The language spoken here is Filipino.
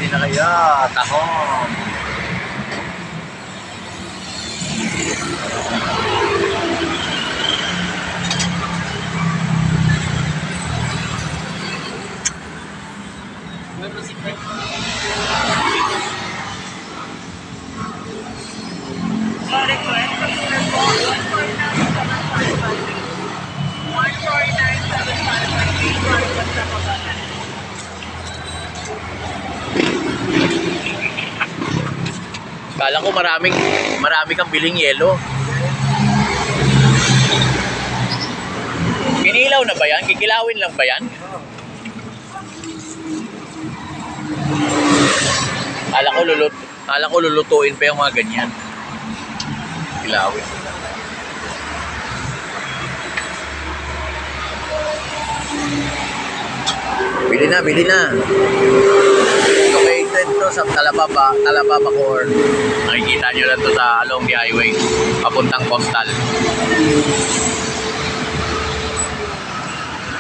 na kaya, tahong. Kala ko marami kang biling yelo. Kinilaw na ba yan? Kikilawin lang ba yan? Kala ko lulutuin pa yung mga ganyan. Kilawin. Bili na. Located to sa Talababa Core. Nakikita nyo lang to sa along the highway papuntang Postal.